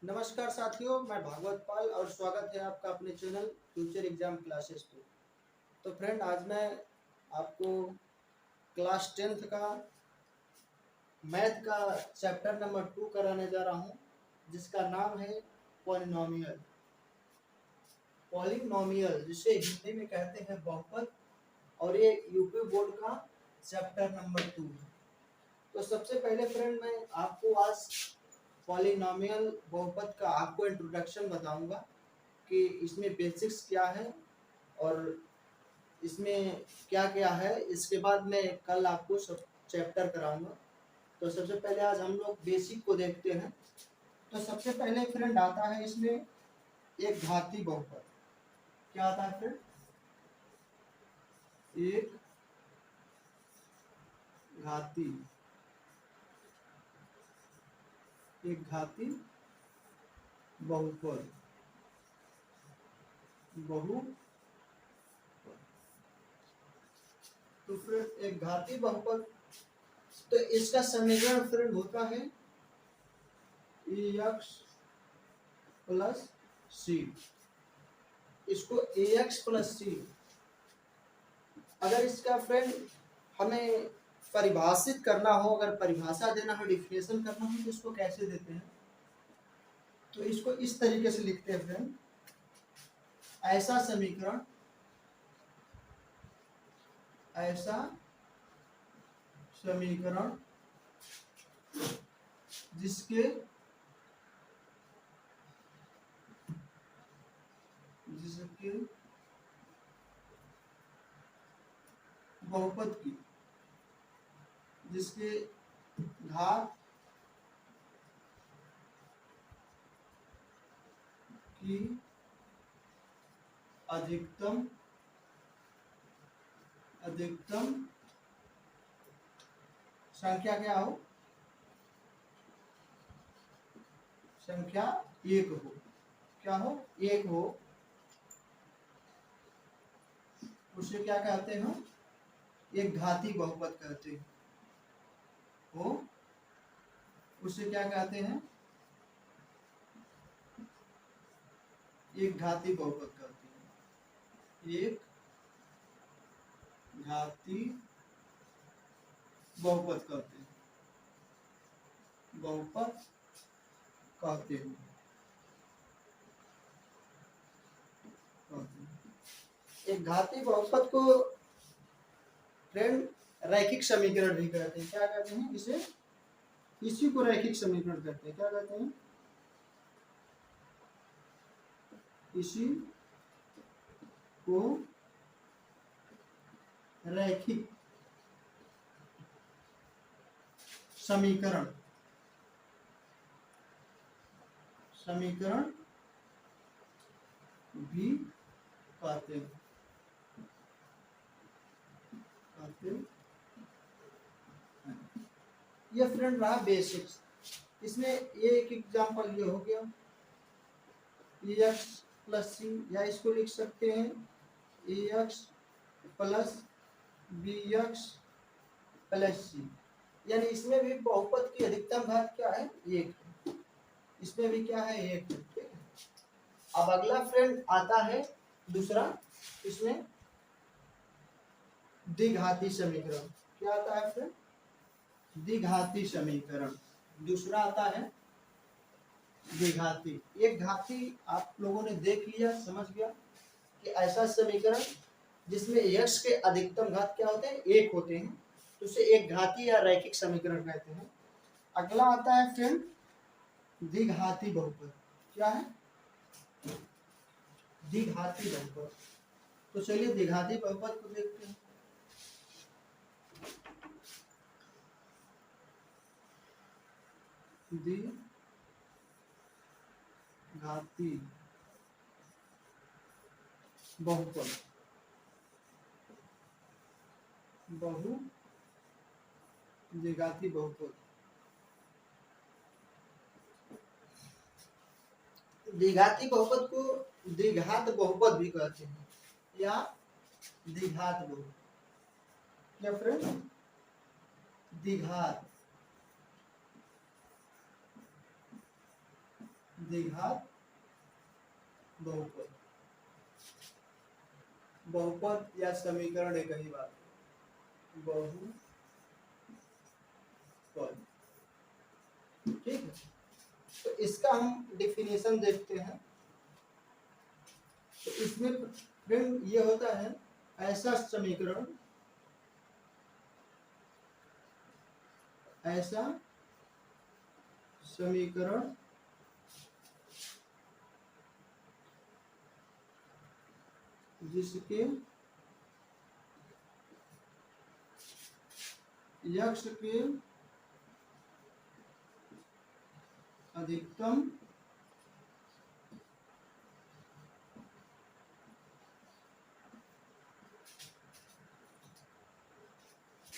नमस्कार साथियों, मैं भागवत पाल और स्वागत है आपका अपने चैनल फ्यूचर एग्जाम क्लासेस पे। तो फ्रेंड, आज मैं आपको क्लास 10th का मैथ का चैप्टर नंबर 2 कराने जा रहा हूँ, जिसका नाम है पॉलिनोमियल। पॉलिनोमियल जिसे हिंदी में कहते हैं बहुपद, और ये यूपी बोर्ड का चैप्टर नंबर 2 है। तो सबसे पहले फ्रेंड, मैं आपको आज पॉलिनोमियल बहुपद का आपको इंट्रोडक्शन बताऊंगा कि इसमें बेसिक्स क्या है और इसमें क्या क्या है। इसके बाद मैं कल आपको सब चैप्टर कराऊंगा। तो सबसे पहले आज हम लोग बेसिक को देखते हैं। तो सबसे पहले फ्रेंड आता है इसमें एक घाती बहुपद। क्या आता है फ्रेंड? एक घाती एक घाती बहुपद बहुपद। तो फ्रेंड एक घाती बहुपद, तो इसका समीकरण फ्रेंड होता है एक्स प्लस सी। इसको ax प्लस सी, अगर इसका फ्रेंड हमें परिभाषित करना हो, अगर परिभाषा देना हो, डिफिनेशन करना हो, तो इसको कैसे देते हैं? तो इसको इस तरीके से लिखते हैं फ्रेंड, ऐसा समीकरण ऐसा समीकरण जिसके जिसके बहुपद की जिसके घात की अधिकतम संख्या क्या हो? संख्या एक हो। क्या हो? एक हो। उसे क्या कहते हैं? एक घाती बहुपद कहते हैं। हो उसे क्या कहते हैं? एक घाती बहुपद कहते हैं। एक घाती बहुपद कहते हैं। बहुपद कहते हैं। एक घाती बहुपद को फ्रेंड रैखिक समीकरण भी कहते हैं। क्या कहते हैं इसे? इसी को रैखिक समीकरण कहते हैं। क्या कहते हैं? इसी को रैखिक समीकरण भी कहते हैं। ये फ्रेंड रहा बेसिक्स। इसमें एक एग्जांपल ये हो गया एक्स प्लस सी, या इसको लिख सकते हैं X plus B x plus C. यानी इसमें भी बहुपद की अधिकतम घात क्या है? एक। इसमें भी क्या है? एक। ठीक है। अब अगला फ्रेंड आता है दूसरा, इसमें द्विघाती समीकरण। क्या आता है फ्रेंड? द्विघाती समीकरण। दूसरा आता है द्विघाती। एक घाती आप लोगों ने देख लिया, समझ गया कि ऐसा समीकरण जिसमें x के अधिकतम घात क्या होते हैं? एक होते हैं, तो उसे एक घाती या रैखिक समीकरण कहते हैं। अगला आता है फ्रेंड द्विघाती बहुपद। क्या है? द्विघाती बहुपद। तो चलिए द्विघाती बहुपद को देखते हैं। द्विघाती बहुपद द्विघाती बहुपद। द्विघाती बहुपद को द्विघात बहुपद भी कहते हैं, या द्विघात बहुपद। क्या फ्रेंड? द्विघात द्विघात बहुपद, बहुपद या समीकरण एक ही बात है, बहुपद। ठीक है, तो इसका हम डिफिनेशन देखते हैं। तो इसमें फ्रेंड ये होता है ऐसा समीकरण, ऐसा समीकरण जिसके यक्ष के अधिकतम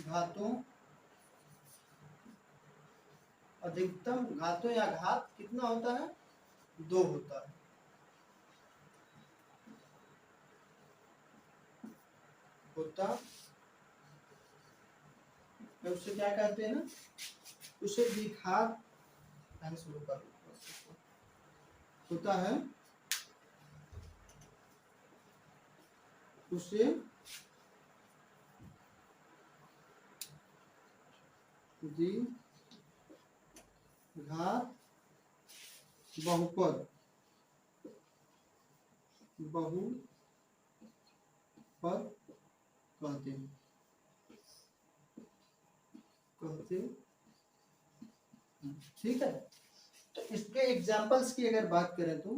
घातों, अधिकतम घातों या घात कितना होता है, 2 होता है। उसे क्या कहते हैं ना, उसे द्विघात शुरू कर होता है, उसे द्विघात बहुपद, बहुपद कहते हैं, ठीक है। तो इसके एग्जांपल्स की अगर बात करें तो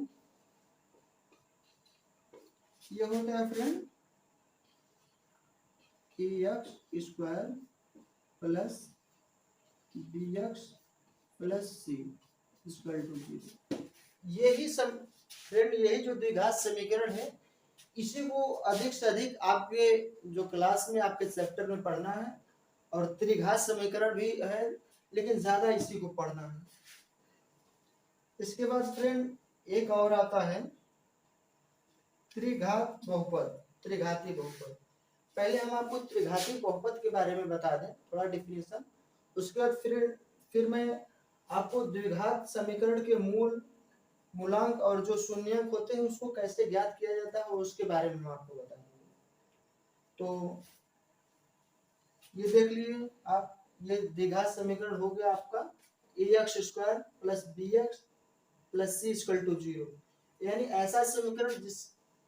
ये होता है friend ax square plus bx plus c equal to 0। यही सब फ्रेंड, यही जो द्विघात समीकरण है, इसी को अधिक से अधिक आपके जो क्लास में आपके चैप्टर में पढ़ना है। और त्रिघात समीकरण भी है, लेकिन ज्यादा इसी को पढ़ना है। इसके बाद फ्रेंड एक और आता है त्रिघात बहुपद, त्रिघाती बहुपद। पहले हम आपको त्रिघाती बहुपद के बारे में बता दें, थोड़ा डिफिनेशन। उसके बाद फिर मैं आपको द्विघात समीकरण के मूलांक और जो शून्यंक होते हैं उसको कैसे ज्ञात किया जाता है उसके बारे में हम आपको बताएंगे। तो ये देख लिए आप, ये द्विघात समीकरण हो गया आपका ax square plus bx plus c equal to 0। यानी ऐसा समीकरण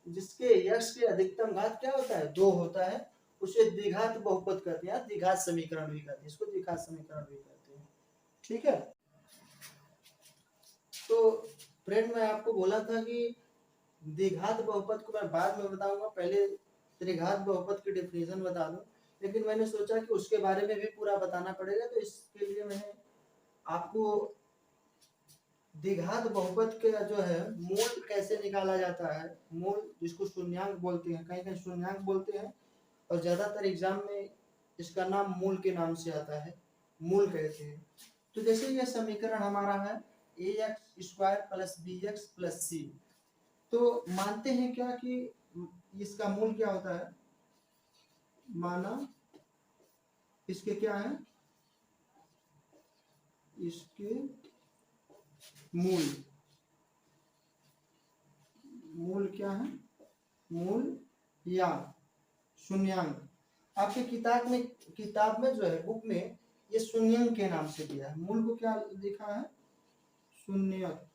जिसके यक्ष के अधिकतम घात क्या होता है, 2 होता है, उसे द्विघात बहुपद कहते हैं, द्विघात समीकरण भी कहते हैं, इसको द्विघात समीकरण भी कहते हैं। ठीक है। तो फ्रेंड मैं आपको बोला था कि द्विघात बहुपद को मैं बाद में बताऊंगा, पहले त्रिघात बहुपद की डेफिनेशन बता दूं। लेकिन मैंने सोचा कि उसके बारे में भी पूरा बताना पड़ेगा, तो इसके लिए मैंने आपको द्विघात बहुपद का जो है मूल कैसे निकाला जाता है, मूल जिसको शून्यांक बोलते हैं, कहीं कहीं शून्यांक बोलते हैं, और ज्यादातर एग्जाम में इसका नाम मूल के नाम से आता है, मूल कहते हैं। तो जैसे ये समीकरण हमारा है ax square plus bx plus c, तो मानते हैं क्या कि इसका मूल क्या होता है, माना इसके क्या है, इसके मूल क्या है, मूल या शून्यांक। आपके किताब में जो है बुक में ये शून्यंक के नाम से दिया है, मूल को क्या लिखा है, शून्यक।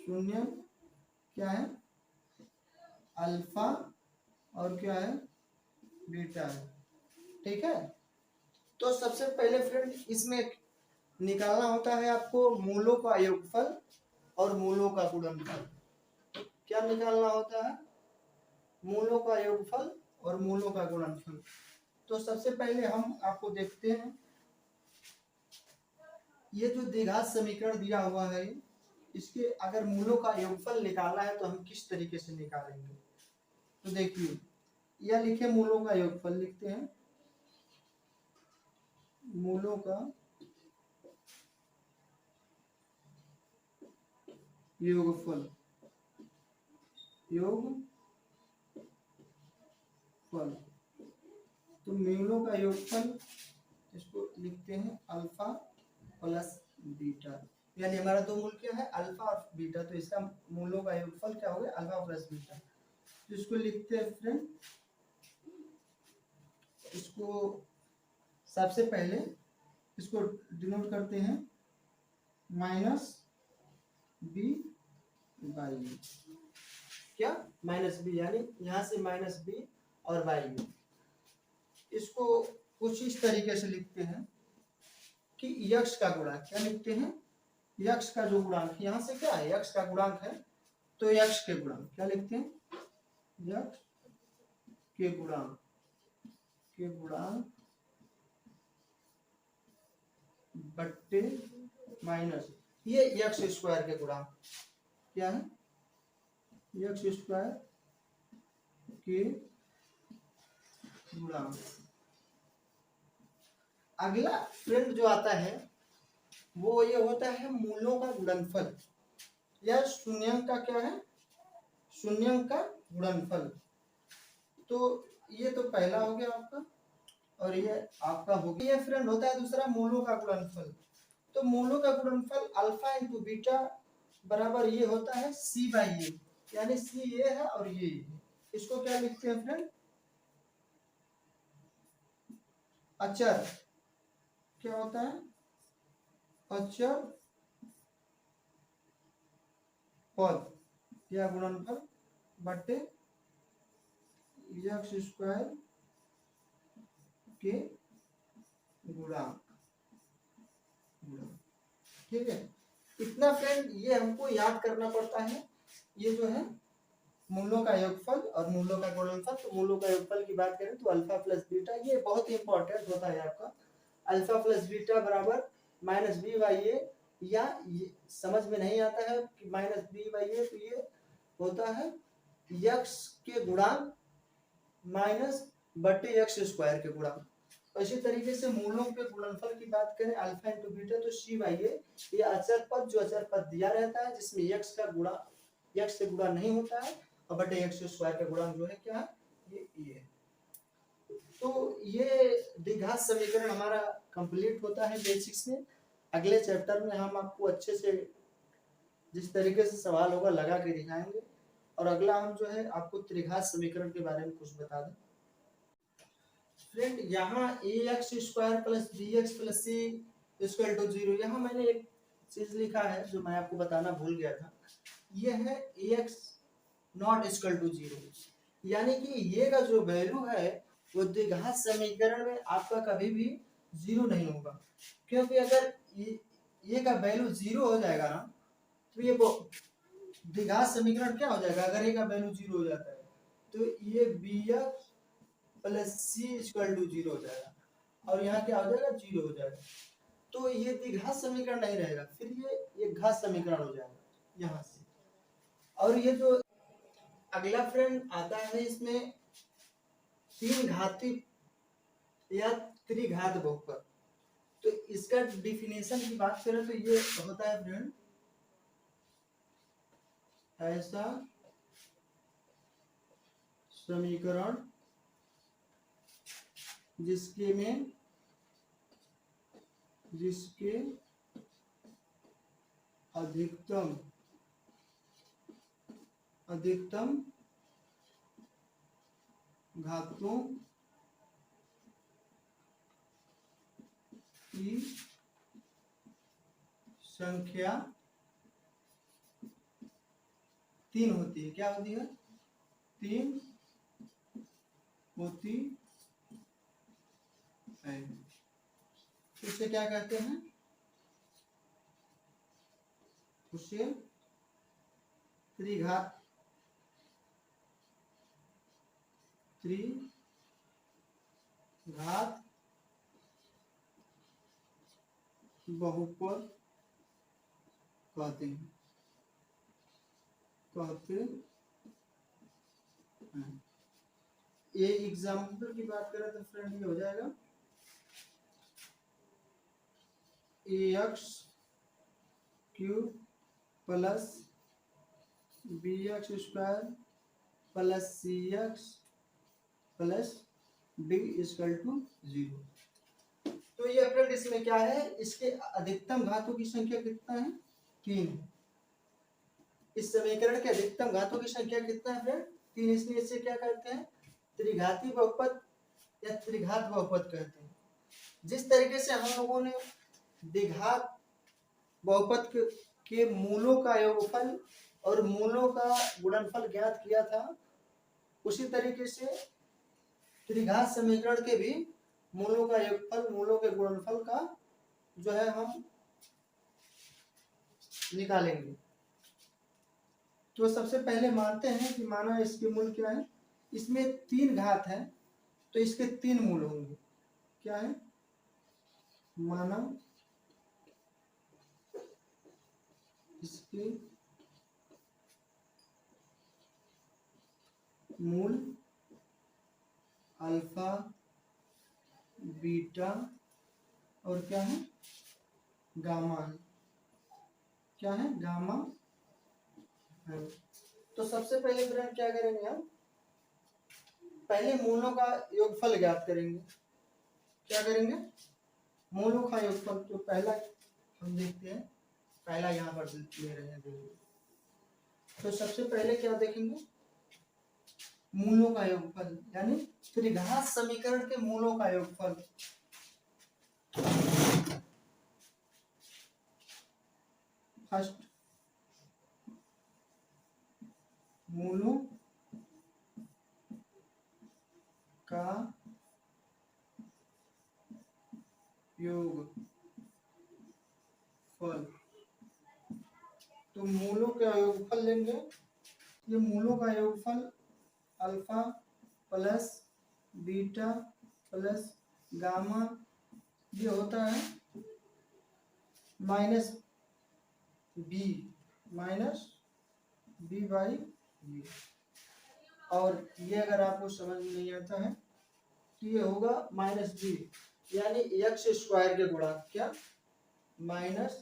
शून्यक क्या है, अल्फा और क्या है, बीटा है। ठीक है। तो सबसे पहले फ्रेंड इसमें निकालना होता है आपको मूलों का योगफल और मूलों का गुणनफल। क्या निकालना होता है, मूलों का योगफल और मूलों का गुणनफल। तो सबसे पहले हम आपको देखते हैं, ये जो द्विघात समीकरण दिया हुआ है, इसके अगर मूलों का योगफल निकालना है तो हम किस तरीके से निकालेंगे। तो देखिए, यह लिखे मूलों का योगफल, लिखते हैं मूलों का योगफल, तो मूलों का योगफल इसको लिखते हैं अल्फा प्लस बीटा। यानी हमारा दो मूल क्या है, अल्फा और बीटा, तो इसका मूलों का योगफल क्या हो गया, अल्फा प्लस बीटा। तो इसको लिखते हैं फ्रेंड, इसको सबसे पहले इसको डिनोट करते हैं माइनस बी बाई यू। क्या, माइनस बी, यानी यहाँ से माइनस बी और बाई यू। इसको कुछ इस तरीके से लिखते हैं कि यक्स का गुणांक, क्या लिखते हैं, यक्स का जो गुणांक यहाँ से क्या है, यक्स का गुणांक है, तो यक्स के गुणांक क्या लिखते हैं, यक्स के गुणांक, के गुणांक बट्टे माइनस ये यक्स स्क्वायर के गुणांक, क्या है, यक्स स्क्वायर के गुणांक। अगला फ्रेंड जो आता है वो ये होता है मूलों का गुणनफल, या शून्यंक का क्या है, शून्यंक का गुणनफल। तो ये तो पहला हो गया आपका, और ये आपका हो गया। ये फ्रेंड होता है दूसरा मूलों का गुणनफल। तो मूलों का गुणनफल अल्फा इंटू बीटा बराबर ये होता है सी बाई ए, यानी सी ये है और ये। इसको क्या लिखते हैं फ्रेंड, अचर, क्या होता है, अचर पद या गुणनफल बटे यक्स स्क्वायर के गुणांक। ठीक है, इतना फ्रेंड ये हमको याद करना पड़ता है। ये जो है मूलों का योगफल और मूलों का गुणनफल। तो मूलों का योगफल की बात करें तो अल्फा प्लस बीटा, ये बहुत ही इंपॉर्टेंट होता है आपका। अल्फा प्लस बीटा बराबर माइनस बी बाई ए, या ये समझ में नहीं आता है कि माइनस बी बाई ए, तो ये होता है यक्स के गुणांक माइनस बटे यक्स स्क्वायर के गुणांक। इसी तरीके से मूलों के गुणनफल की बात करें अल्फा इंटू बीटा, तो सी बाई ए, ये अचर पद, जो अचर पद दिया रहता है जिसमें यक्स का गुणा, यक्स से गुणा नहीं होता है, और बटे यक्स स्क्वायर का गुणांक जो है क्या है, ये है। तो ये द्विघात समीकरण हमारा कंप्लीट होता है बेसिक्स में। अगले चैप्टर में हम आपको अच्छे से जिस तरीके से सवाल होगा लगा के दिखाएंगे, और अगला हम जो है आपको त्रिघात समीकरण के बारे में कुछ बता दें। फ्रेंड यहाँ A X square plus B x plus C equal to 0, यहाँ मैंने एक चीज लिखा है जो मैं आपको बताना भूल गया था। ये है ए एक्स नॉट इक्वल टू 0, यानी कि ये का जो वैल्यू है वो द्विघात समीकरण में आपका कभी भी 0 नहीं होगा, क्योंकि अगर ये का वैल्यू 0 हो जाएगा ना, तो ये द्विघात समीकरण क्या हो जाएगा, अगर ए का वैल्यू 0 हो जाता है तो ये b x plus C equal to 0 हो जाएगा, और यहाँ क्या हो जाएगा, 0 हो जाएगा। तो ये द्विघात समीकरण नहीं रहेगा, फिर ये घात समीकरण हो जाएगा यहाँ से। और ये जो अगला फ्रेंड आता है इसमें तीन घाती या त्रिघात बहुपद। तो इसका डिफिनेशन की बात करें तो ये होता है फ्रेंड, ऐसा समीकरण जिसके अधिकतम घातों की संख्या 3 होती है। क्या होती है, 3 होती है। उसे क्या कहते हैं, उसे त्रिघात बहुपद कहते हैं। ये एग्जाम्पल की बात करें तो फ्रेंड ये हो जाएगा ax cube plus bx square plus cx plus d equal to 0। तो ये फ्रेंड इसमें क्या है, इसके अधिकतम घातों की संख्या कितना है, 3। इस समीकरण के अधिकतम घातों की संख्या कितना है फ्रेंड, 3। इसलिए इसे क्या कहते हैं, त्रिघाती बहुपद या त्रिघात बहुपद कहते हैं। जिस तरीके से हम लोगों ने द्विघात बहुपद के मूलों का योगफल और मूलों का गुणनफल ज्ञात किया था, उसी तरीके से त्रिघात समीकरण के भी मूलों का योगफल, मूलों के गुणनफल का जो है हम निकालेंगे। तो सबसे पहले मानते हैं कि माना इसके मूल क्या है, इसमें 3 घात है तो इसके 3 मूल होंगे। क्या है, माना इसके मूल अल्फा, बीटा और क्या है, गामा है। क्या है, गामा है। तो सबसे पहले फ्रेंड क्या करेंगे, हम पहले मूलों का योगफल ज्ञात करेंगे। क्या करेंगे, मूलों का योगफल। तो पहला हम देखते हैं, पहला यहाँ पर ले रहे हैं, देखिए। तो सबसे पहले क्या देखेंगे, मूलों का योगफल, यानी त्रिघात समीकरण के मूलों का योगफल। फर्स्ट, मूलों का योगफल। तो मूलों का योगफल लेंगे। ये मूलों का योगफल alpha plus beta plus gamma, ये होता है माइनस बी बाई बी। और ये अगर आपको समझ में नहीं आता है तो ये होगा माइनस बी, यानी एक्स स्क्वायर के गुणा। क्या, माइनस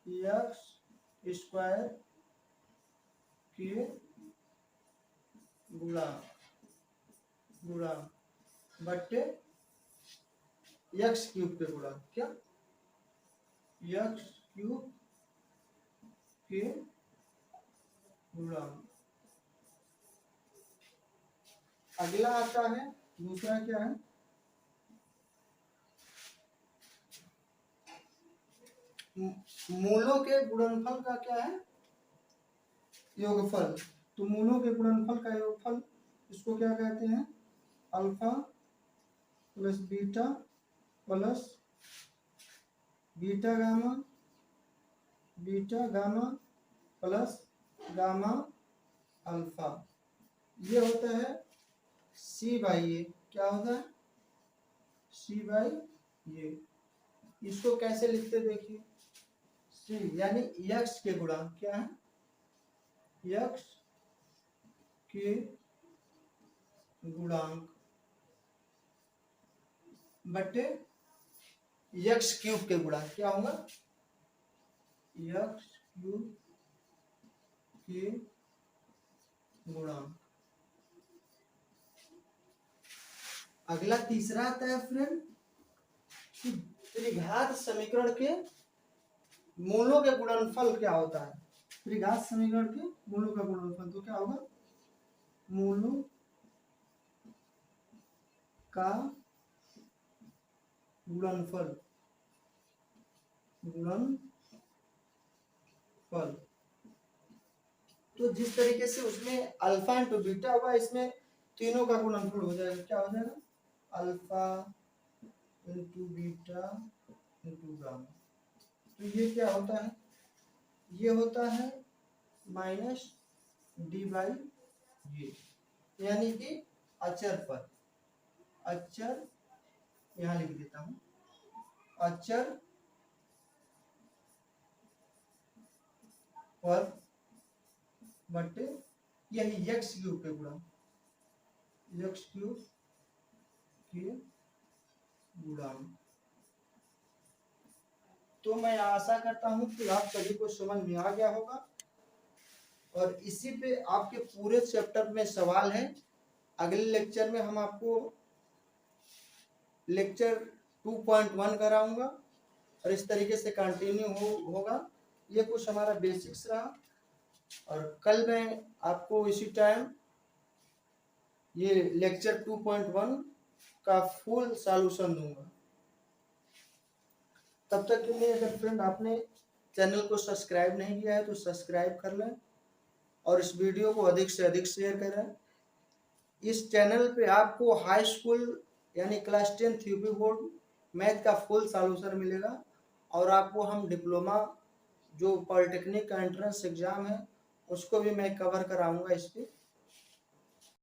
एक्स स्क्वायर के गुणा बट्टे एक्स क्यूब के गुणा। क्या, एक्स क्यूब के गुणा। अगला आता है दूसरा, क्या है, मूलों के गुणनफल का क्या है, योगफल। तो मूलों के गुणनफल का योगफल, इसको क्या कहते हैं, alpha plus beta plus beta gamma plus gamma alpha. ये होता है सी बाई ए। क्या होता है, सी बाई ए। इसको कैसे लिखते देखिए, सी यानी यक्स के गुणा। क्या है, यक्स के गुणांक बटे यक्स क्यूब के गुणा। क्या होगा, यक्स क्यूब के गुणांक। अगला तीसरा आता है फ्रेंड, त्रिघात समीकरण के मूलों के गुणनफल क्या होता है। त्रिघात समीकरण के मूलों का गुणनफल तो क्या होगा, मूलों का गुणनफल तो जिस तरीके से उसमें अल्फा इंटू बीटा होगा, इसमें तीनों का गुणनफल हो जाएगा। क्या हो जाएगा, alpha into beta into gamma. तो ये क्या होता है, ये होता है माइनस डी बाई ये, यानी कि अचर पर, अचर यहाँ लिख देता हूं, अचर पर बटे यही एक्स क्यूब के गुणा, एक्स क्यूब के गुणांक। तो मैं आशा करता हूं कि आप सभी को समझ में आ गया होगा, और इसी पे आपके पूरे चैप्टर में सवाल है। अगले लेक्चर में हम आपको लेक्चर 2.1 कराऊंगा और इस तरीके से कंटिन्यू होगा। ये कुछ हमारा बेसिक्स रहा और कल मैं आपको इसी टाइम ये लेक्चर 2.1 का फुल सॉल्यूशन दूंगा। तब तक के लिए अगर फ्रेंड आपने चैनल को सब्सक्राइब नहीं किया है तो सब्सक्राइब कर लें और इस वीडियो को अधिक से अधिक शेयर करें। इस चैनल पे आपको हाई स्कूल यानी class 10th UP board math का फुल सॉल्यूशन मिलेगा और आपको हम डिप्लोमा जो पॉलिटेक्निक का एंट्रेंस एग्जाम है उसको भी मैं कवर कराऊंगा इस पे।